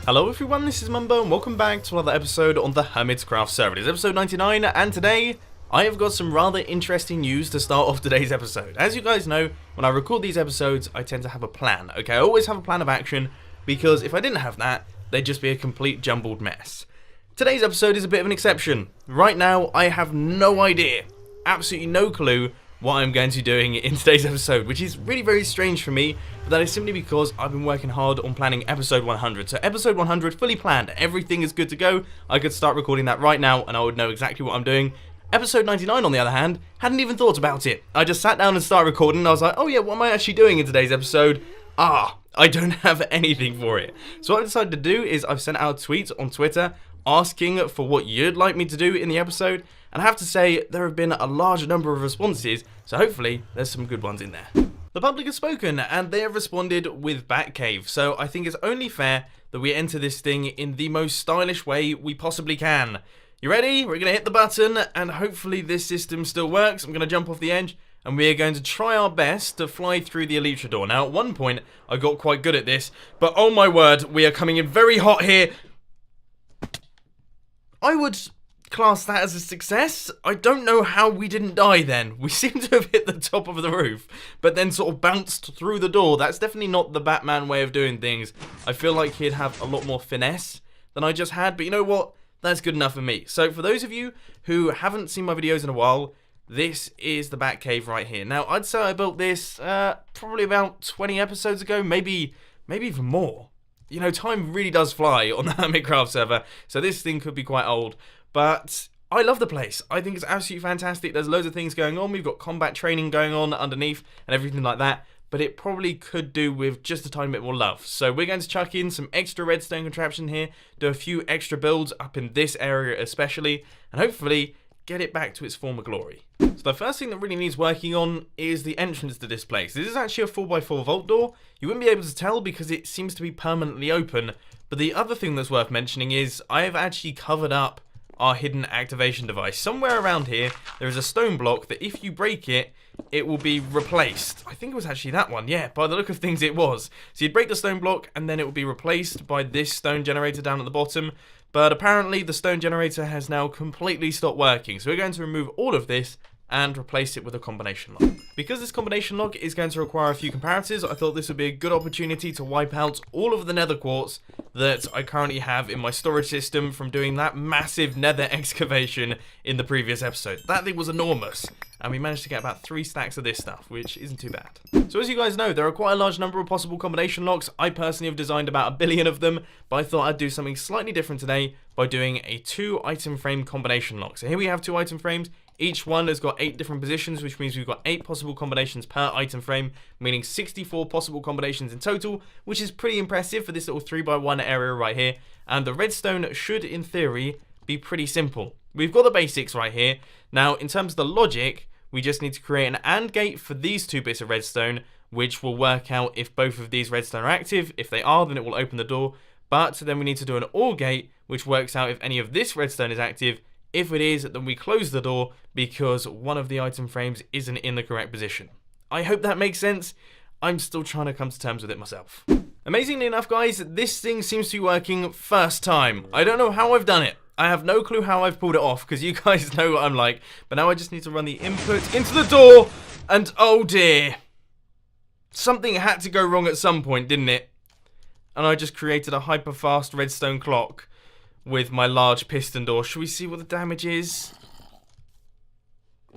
Hello everyone, this is Mumbo and welcome back to another episode on the Hermitcraft server. It is episode 99 and today I have got some rather interesting news to start off today's episode. As you guys know, when I record these episodes I tend to have a plan, okay? I always have a plan of action because if I didn't have that, they'd just be a complete jumbled mess. Today's episode is a bit of an exception. Right now I have no idea, absolutely no clue what I'm going to be doing in today's episode, which is really very strange for me, but that is simply because I've been working hard on planning episode 100. So episode 100 fully planned, everything is good to go. I could start recording that right now and I would know exactly what I'm doing. Episode 99 on the other hand, hadn't even thought about it. I just sat down and started recording and I was like, oh yeah, what am I actually doing in today's episode? I don't have anything for it. So what I decided to do is I've sent out a tweet on Twitter asking for what you'd like me to do in the episode. And I have to say, there have been a large number of responses, so hopefully there's some good ones in there. The public has spoken, and they have responded with BATCAVE, so I think it's only fair that we enter this thing in the most stylish way we possibly can. You ready? We're going to hit the button, and hopefully this system still works. I'm going to jump off the edge, and we are going to try our best to fly through the Elytra door. Now, at one point, I got quite good at this, but oh my word, we are coming in very hot here. I would class that as a success. I don't know how we didn't die then. We seem to have hit the top of the roof, but then sort of bounced through the door. That's definitely not the Batman way of doing things. I feel like he'd have a lot more finesse than I just had, but you know what? That's good enough for me. So for those of you who haven't seen my videos in a while, this is the Batcave right here. Now, I'd say I built this probably about 20 episodes ago, maybe even more. You know, time really does fly on the Hermitcraft server, so this thing could be quite old. But I love the place. I think it's absolutely fantastic. There's loads of things going on. We've got combat training going on underneath and everything like that. But it probably could do with just a tiny bit more love. So we're going to chuck in some extra redstone contraption here, do a few extra builds up in this area especially, and hopefully get it back to its former glory. So the first thing that really needs working on is the entrance to this place. This is actually a 4x4 vault door. You wouldn't be able to tell because it seems to be permanently open. But the other thing that's worth mentioning is I have actually covered up our hidden activation device. Somewhere around here, there is a stone block that if you break it, it will be replaced. I think it was actually that one, yeah, by the look of things it was. So you'd break the stone block and then it will be replaced by this stone generator down at the bottom. But apparently the stone generator has now completely stopped working. So we're going to remove all of this and replace it with a combination lock. Because this combination lock is going to require a few comparators, I thought this would be a good opportunity to wipe out all of the nether quartz that I currently have in my storage system from doing that massive nether excavation in the previous episode. That thing was enormous, and we managed to get about 3 stacks of this stuff, which isn't too bad. So as you guys know, there are quite a large number of possible combination locks. I personally have designed about 1 billion of them, but I thought I'd do something slightly different today by doing a 2 item frame combination lock. So here we have 2 item frames. Each one has got 8 different positions, which means we've got 8 possible combinations per item frame, meaning 64 possible combinations in total, which is pretty impressive for this little 3x1 area right here. And the redstone should, in theory, be pretty simple. We've got the basics right here. Now, in terms of the logic, we just need to create an AND gate for these 2 bits of redstone, which will work out if both of these redstone are active. If they are, then it will open the door. But then we need to do an OR gate, which works out if any of this redstone is active. If it is, then we close the door because one of the item frames isn't in the correct position. I hope that makes sense. I'm still trying to come to terms with it myself. Amazingly enough, guys, this thing seems to be working first time. I don't know how I've done it. I have no clue how I've pulled it off because you guys know what I'm like. But now I just need to run the input into the door and oh dear. Something had to go wrong at some point, didn't it? And I just created a hyper fast redstone clock with my large piston door. Should we see what the damage is?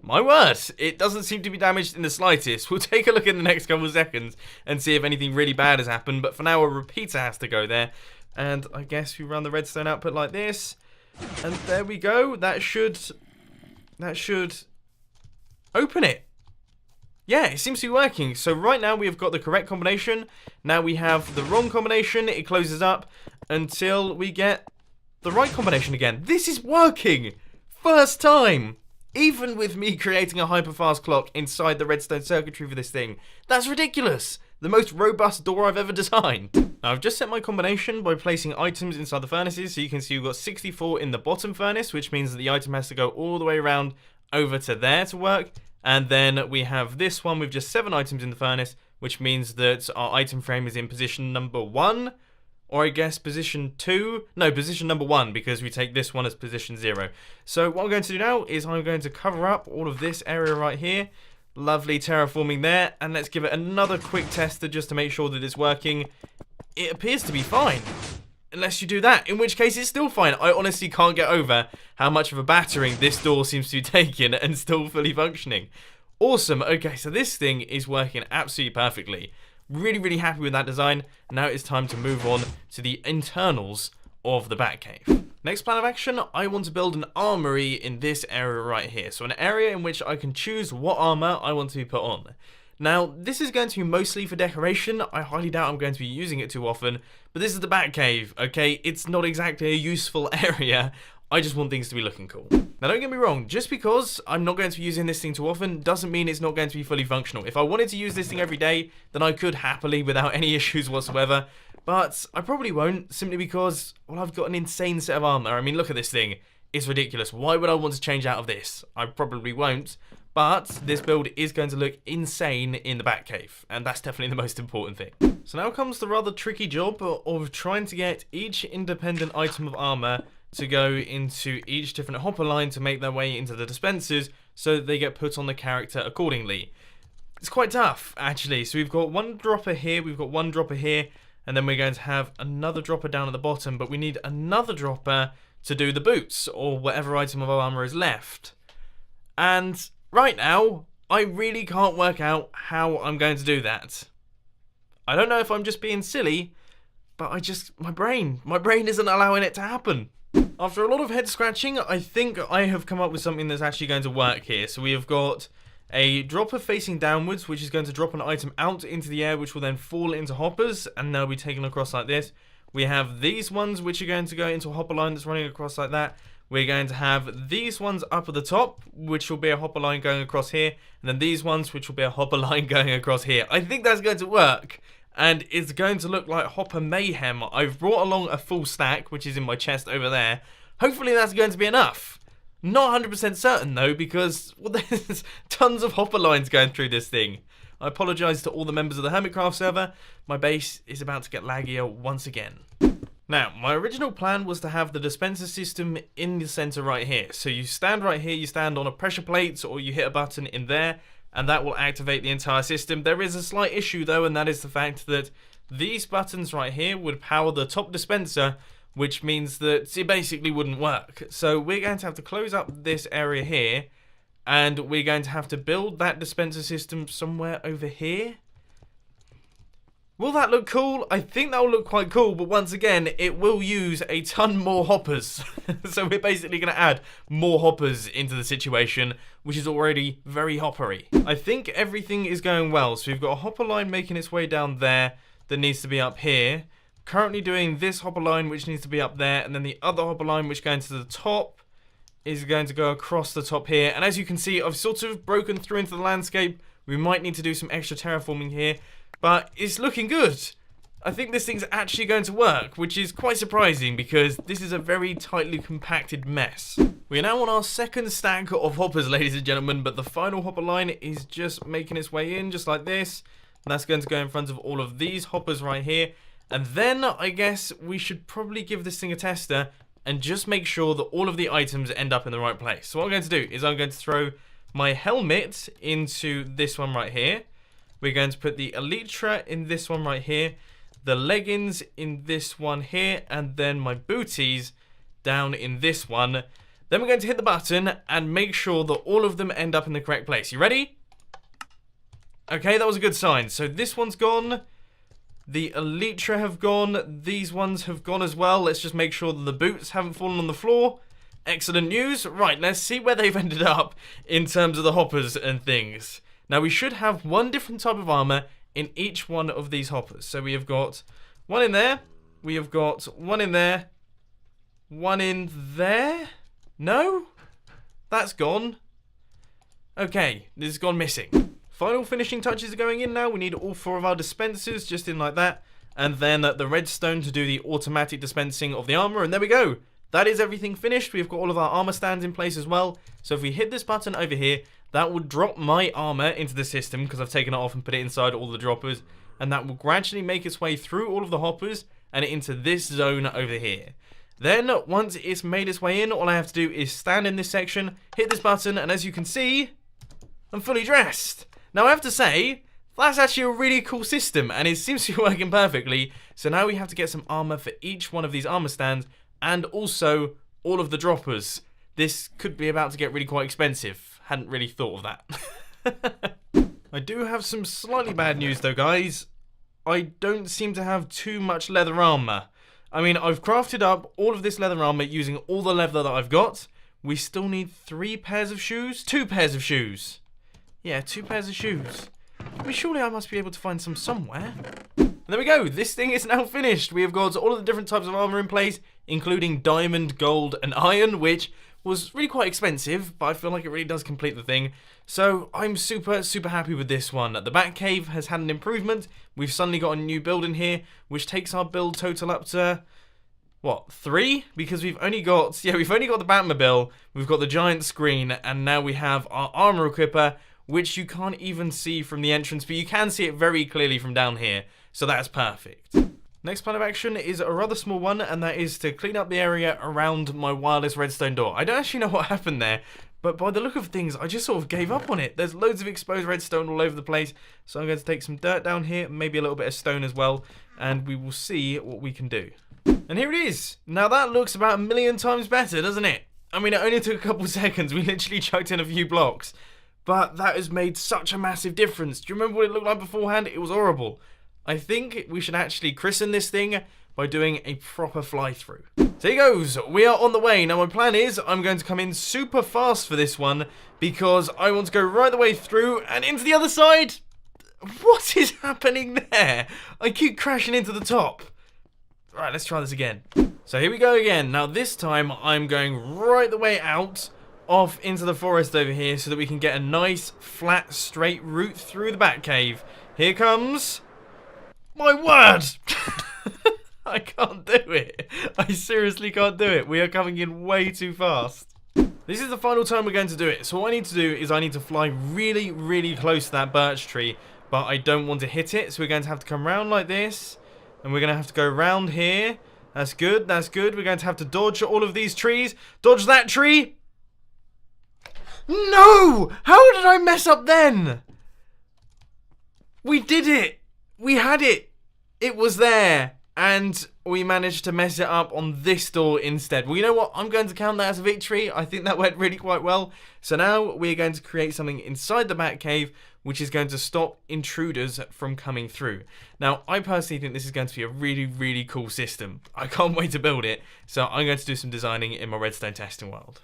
My word, it doesn't seem to be damaged in the slightest. We'll take a look in the next couple of seconds and see if anything really bad has happened. But for now, a repeater has to go there. And I guess we run the redstone output like this. And there we go. That should open it. Yeah, it seems to be working. So right now we have got the correct combination. Now we have the wrong combination. It closes up until we get the right combination again. This is working! First time! Even with me creating a hyper-fast clock inside the redstone circuitry for this thing. That's ridiculous! The most robust door I've ever designed. Now, I've just set my combination by placing items inside the furnaces. So you can see we've got 64 in the bottom furnace, which means that the item has to go all the way around over to there to work. And then we have this one with just 7 items in the furnace, which means that our item frame is in position number 1. Or I guess position 2. No, position number 1, because we take this one as position 0. So what I'm going to do now is I'm going to cover up all of this area right here. Lovely terraforming there. And let's give it another quick tester just to make sure that it's working. It appears to be fine. Unless you do that, in which case it's still fine. I honestly can't get over how much of a battering this door seems to be taking and still fully functioning. Awesome. Okay, so this thing is working absolutely perfectly. Really, really happy with that design. Now it's time to move on to the internals of the Batcave. Next plan of action, I want to build an armory in this area right here. So an area in which I can choose what armor I want to be put on. Now, this is going to be mostly for decoration. I highly doubt I'm going to be using it too often, but this is the Batcave, okay? It's not exactly a useful area. I just want things to be looking cool. Now, don't get me wrong, just because I'm not going to be using this thing too often doesn't mean it's not going to be fully functional. If I wanted to use this thing every day, then I could happily without any issues whatsoever, but I probably won't, simply because, well, I've got an insane set of armor. I mean, look at this thing. It's ridiculous. Why would I want to change out of this? I probably won't. But this build is going to look insane in the Batcave, and that's definitely the most important thing. So now comes the rather tricky job of trying to get each independent item of armor to go into each different hopper line to make their way into the dispensers so that they get put on the character accordingly. It's quite tough, actually. So we've got one dropper here, we've got one dropper here, and then we're going to have another dropper down at the bottom, but we need another dropper to do the boots, or whatever item of armor is left. And right now, I really can't work out how I'm going to do that. I don't know if I'm just being silly, but my brain isn't allowing it to happen. After a lot of head scratching, I think I have come up with something that's actually going to work here. So we have got a dropper facing downwards, which is going to drop an item out into the air, which will then fall into hoppers, and they'll be taken across like this. We have these ones, which are going to go into a hopper line that's running across like that. We're going to have these ones up at the top, which will be a hopper line going across here, and then these ones, which will be a hopper line going across here. I think that's going to work, and it's going to look like hopper mayhem. I've brought along a full stack, which is in my chest over there. Hopefully that's going to be enough. Not 100% certain, though, because there's tons of hopper lines going through this thing. I apologise to all the members of the Hermitcraft server. My base is about to get laggier once again. Now, my original plan was to have the dispenser system in the center right here. So you stand right here, you stand on a pressure plate, or you hit a button in there, and that will activate the entire system. There is a slight issue though, and that is the fact that these buttons right here would power the top dispenser, which means that it basically wouldn't work. So we're going to have to close up this area here, and we're going to have to build that dispenser system somewhere over here. Will that look cool? I think that will look quite cool, but once again, it will use a ton more hoppers. So we're basically going to add more hoppers into the situation, which is already very hoppery. I think everything is going well. So we've got a hopper line making its way down there that needs to be up here. Currently doing this hopper line, which needs to be up there, and then the other hopper line, which going to the top, is going to go across the top here. And as you can see, I've sort of broken through into the landscape. We might need to do some extra terraforming here, but it's looking good. I think this thing's actually going to work, which is quite surprising because this is a very tightly compacted mess. We are now on our second stack of hoppers, ladies and gentlemen, but the final hopper line is just making its way in, just like this. And that's going to go in front of all of these hoppers right here. And then I guess we should probably give this thing a tester and just make sure that all of the items end up in the right place. So what I'm going to do is I'm going to throw my helmet into this one right here. We're going to put the elytra in this one right here, the leggings in this one here, and then my booties down in this one. Then we're going to hit the button and make sure that all of them end up in the correct place. You ready? Okay, that was a good sign. So this one's gone. The elytra have gone. These ones have gone as well. Let's just make sure that the boots haven't fallen on the floor. Excellent news. Right, let's see where they've ended up in terms of the hoppers and things. Now, we should have one different type of armor in each one of these hoppers. So we have got one in there. We have got one in there. One in there? No? That's gone. Okay, this has gone missing. Final finishing touches are going in now. We need all 4 of our dispensers just in like that. And then the redstone to do the automatic dispensing of the armor. And there we go. That is everything finished. We've got all of our armor stands in place as well. So if we hit this button over here, that will drop my armor into the system because I've taken it off and put it inside all the droppers, and that will gradually make its way through all of the hoppers and into this zone over here. Then, once it's made its way in, all I have to do is stand in this section, hit this button, and as you can see, I'm fully dressed. Now, I have to say, that's actually a really cool system, and it seems to be working perfectly. So now we have to get some armor for each one of these armor stands, and also all of the droppers. This could be about to get really quite expensive. Hadn't really thought of that. I do have some slightly bad news though, guys. I don't seem to have too much leather armor. I mean, I've crafted up all of this leather armor using all the leather that I've got. We still need 3 pairs of shoes? 2 pairs of shoes. Yeah, 2 pairs of shoes. I mean, surely I must be able to find some somewhere. And there we go. This thing is now finished. We have got all of the different types of armor in place, including diamond, gold, and iron, which was really quite expensive, but I feel like it really does complete the thing. So I'm super happy with this one. The Batcave has had an improvement. We've suddenly got a new build in here, which takes our build total up to, what, 3? Because we've only got the Batmobile, we've got the giant screen, and now we have our armor equipper, which you can't even see from the entrance, but you can see it very clearly from down here. So that's perfect. Next plan of action is a rather small one, and that is to clean up the area around my wireless redstone door. I don't actually know what happened there, but by the look of things, I just sort of gave up on it. There's loads of exposed redstone all over the place, so I'm going to take some dirt down here, maybe a little bit of stone as well, and we will see what we can do. And here it is. Now that looks about 1,000,000 times better, doesn't it? I mean, it only took a couple seconds. We literally chucked in a few blocks, but that has made such a massive difference. Do you remember what it looked like beforehand? It was horrible. I think we should actually christen this thing by doing a proper fly-through. So here goes, we are on the way. Now my plan is I'm going to come in super fast for this one because I want to go right the way through and into the other side. What is happening there? I keep crashing into the top. Right, let's try this again. So here we go again. Now this time I'm going right the way out off into the forest over here so that we can get a nice flat straight route through the Batcave. Here comes... my word! I can't do it. I seriously can't do it. We are coming in way too fast. This is the final time we're going to do it. So what I need to do is I need to fly really close to that birch tree, but I don't want to hit it. So we're going to have to come round like this, and we're going to have to go round here. That's good, that's good. We're going to have to dodge all of these trees. Dodge that tree. No! How did I mess up then? We did it. We had it. It was there. And we managed to mess it up on this door instead. Well, you know what? I'm going to count that as a victory. I think that went really quite well. So now we're going to create something inside the Batcave, which is going to stop intruders from coming through. Now, I personally think this is going to be a really cool system. I can't wait to build it. So I'm going to do some designing in my redstone testing world.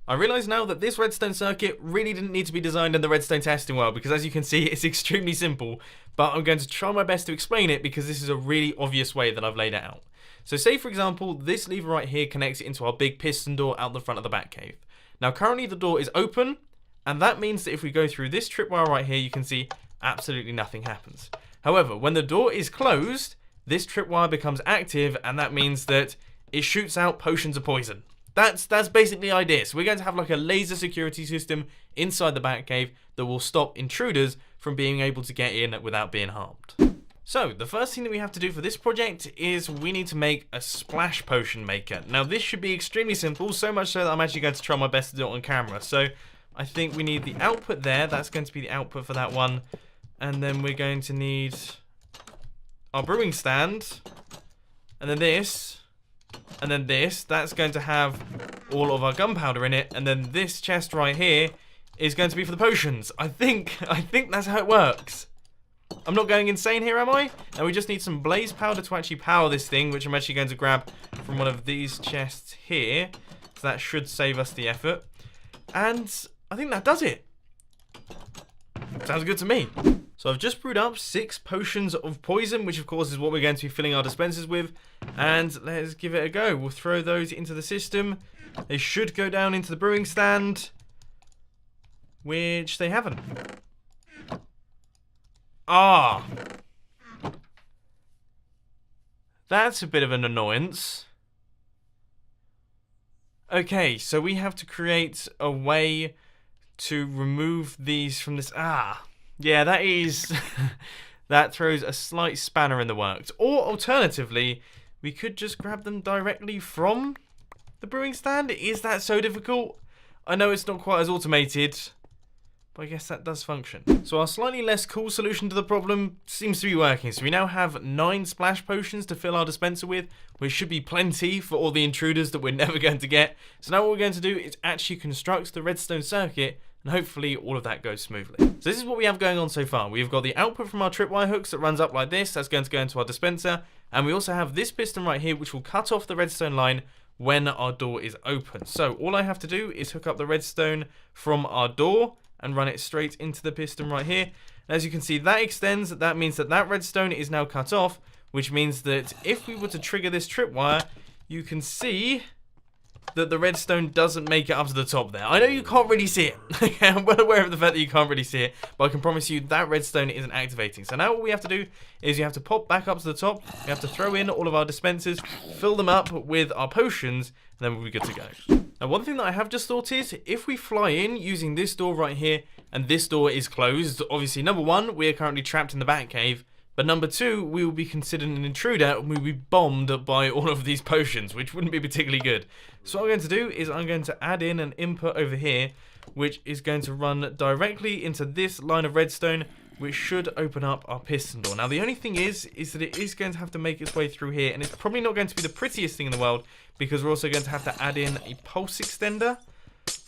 I realise now that this redstone circuit really didn't need to be designed in the redstone testing world because as you can see it's extremely simple, but I'm going to try my best to explain it because this is a really obvious way that I've laid it out. So say for example this lever right here connects it into our big piston door out the front of the Batcave. Now currently the door is open and that means that if we go through this tripwire right here you can see absolutely nothing happens. However, when the door is closed this tripwire becomes active and that means that it shoots out potions of poison. That's basically the idea. So we're going to have like a laser security system inside the Batcave that will stop intruders from being able to get in without being harmed. So the first thing that we have to do for this project is we need to make a splash potion maker. Now this should be extremely simple, so much so that I'm actually going to try my best to do it on camera. So I think we need the output there. That's going to be the output for that one. And then we're going to need our brewing stand. And then this. And then this, that's going to have all of our gunpowder in it. And then this chest right here is going to be for the potions. I think that's how it works. I'm not going insane here, am I? And we just need some blaze powder to actually power this thing, which I'm actually going to grab from one of these chests here. So that should save us the effort. And I think that does it. Sounds good to me. So I've just brewed up 6 potions of poison, which of course is what we're going to be filling our dispensers with. And let's give it a go. We'll throw those into the system. They should go down into the brewing stand, which they haven't. Ah. That's a bit of an annoyance. Okay, so we have to create a way to remove these from this. Yeah, that is... that throws a slight spanner in the works. Or alternatively, we could just grab them directly from the brewing stand. Is that so difficult? I know it's not quite as automated, but I guess that does function. So our slightly less cool solution to the problem seems to be working. So we now have 9 splash potions to fill our dispenser with, which should be plenty for all the intruders that we're never going to get. So now what we're going to do is actually construct the redstone circuit, and hopefully all of that goes smoothly. So this is what we have going on so far. We've got the output from our tripwire hooks that runs up like this. That's going to go into our dispenser. And we also have this piston right here, which will cut off the redstone line when our door is open. So all I have to do is hook up the redstone from our door and run it straight into the piston right here. And as you can see, that extends. That means that that redstone is now cut off, which means that if we were to trigger this tripwire, you can see that the redstone doesn't make it up to the top there. I know you can't really see it. Okay, I'm well aware of the fact that you can't really see it, but I can promise you that redstone isn't activating. So now what we have to do is you have to pop back up to the top. We have to throw in all of our dispensers, fill them up with our potions, and then we'll be good to go. Now, one thing that I have just thought is, if we fly in using this door right here, and this door is closed, obviously, number one, we are currently trapped in the Batcave, but number two, we will be considered an intruder and we'll be bombed by all of these potions, which wouldn't be particularly good. So what I'm going to do is I'm going to add in an input over here, which is going to run directly into this line of redstone, which should open up our piston door. Now, the only thing is that it is going to have to make its way through here, and it's probably not going to be the prettiest thing in the world, because we're also going to have to add in a pulse extender.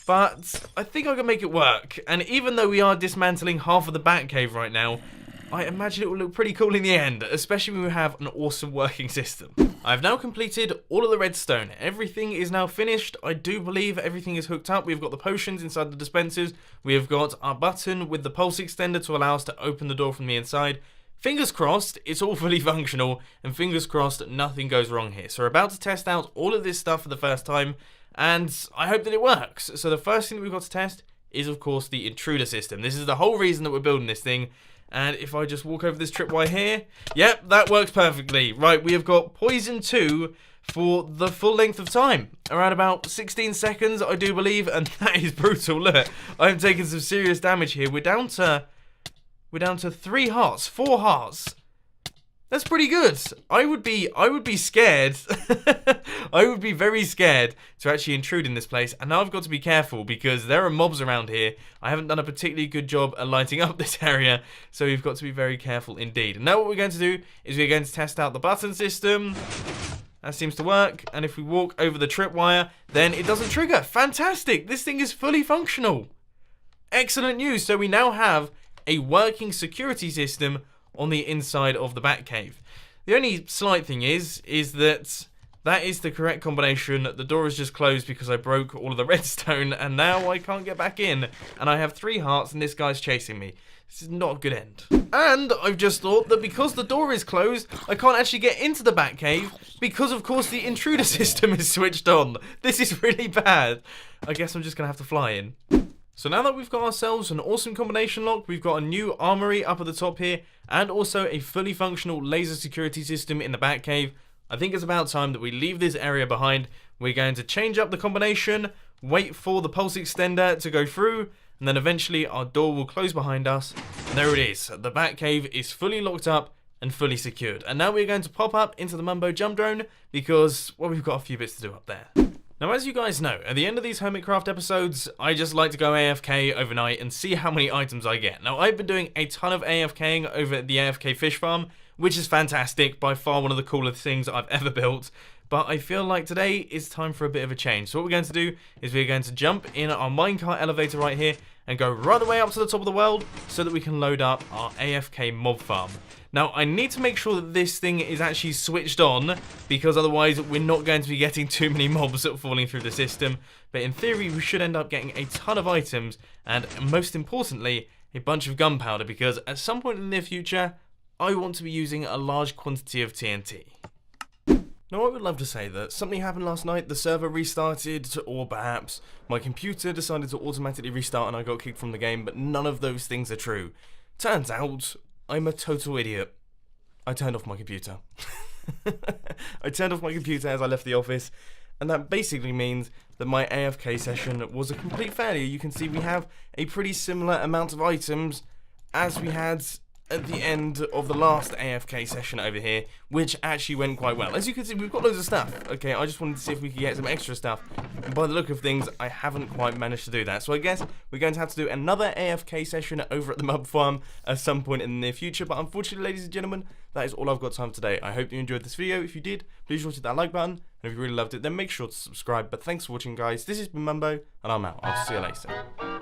But I think I can make it work. And even though we are dismantling half of the Batcave right now, I imagine it will look pretty cool in the end, especially when we have an awesome working system. I've now completed all of the redstone. Everything is now finished. I do believe everything is hooked up. We've got the potions inside the dispensers. We have got our button with the pulse extender to allow us to open the door from the inside. Fingers crossed, it's all fully functional, and fingers crossed, nothing goes wrong here. So we're about to test out all of this stuff for the first time, and I hope that it works. So the first thing that we've got to test is, of course, the intruder system. This is the whole reason that we're building this thing. And if I just walk over this tripwire here, yep, that works perfectly. Right, we have got poison 2 for the full length of time. Around about 16 seconds, I do believe, and that is brutal. Look, I'm taking some serious damage here. We're down to 3 hearts, 4 hearts. That's pretty good. I would be scared. I would be very scared to actually intrude in this place. And now I've got to be careful because there are mobs around here. I haven't done a particularly good job at lighting up this area. So we've got to be very careful indeed. And now what we're going to do is we're going to test out the button system. That seems to work. And if we walk over the tripwire, then it doesn't trigger. Fantastic. This thing is fully functional. Excellent news. So we now have a working security system on the inside of the Batcave. The only slight thing is that is the correct combination. The door is just closed because I broke all of the redstone, and now I can't get back in. And I have 3 hearts, and this guy's chasing me. This is not a good end. And I've just thought that because the door is closed, I can't actually get into the Batcave because, of course, the intruder system is switched on. This is really bad. I guess I'm just going to have to fly in. So now that we've got ourselves an awesome combination lock, we've got a new armory up at the top here, and also a fully functional laser security system in the Batcave, I think it's about time that we leave this area behind. We're going to change up the combination, wait for the pulse extender to go through, and then eventually our door will close behind us. And there it is. The Batcave is fully locked up and fully secured. And now we're going to pop up into the Mumbo Jump Drone because, well, we've got a few bits to do up there. Now, as you guys know, at the end of these Hermitcraft episodes, I just like to go AFK overnight and see how many items I get. Now, I've been doing a ton of AFKing over at the AFK fish farm, which is fantastic, by far one of the coolest things I've ever built. But I feel like today is time for a bit of a change. So what we're going to do is we're going to jump in our minecart elevator right here and go right the way up to the top of the world so that we can load up our AFK mob farm. Now, I need to make sure that this thing is actually switched on, because otherwise we're not going to be getting too many mobs falling through the system. But in theory, we should end up getting a ton of items, and most importantly, a bunch of gunpowder, because at some point in the near future, I want to be using a large quantity of TNT. Now, I would love to say that something happened last night, the server restarted, or perhaps my computer decided to automatically restart and I got kicked from the game, but none of those things are true. Turns out, I'm a total idiot. I turned off my computer. I turned off my computer as I left the office, and that basically means that my AFK session was a complete failure. You can see we have a pretty similar amount of items as we had at the end of the last AFK session over here, which actually went quite well. As you can see, we've got loads of stuff. Okay, I just wanted to see if we could get some extra stuff. And by the look of things, I haven't quite managed to do that. So I guess we're going to have to do another AFK session over at the Mub Farm at some point in the near future. But unfortunately, ladies and gentlemen, that is all I've got time for today. I hope you enjoyed this video. If you did, please sure to hit that like button. And if you really loved it, then make sure to subscribe. But thanks for watching, guys. This has been Mumbo, and I'm out. I'll see you later.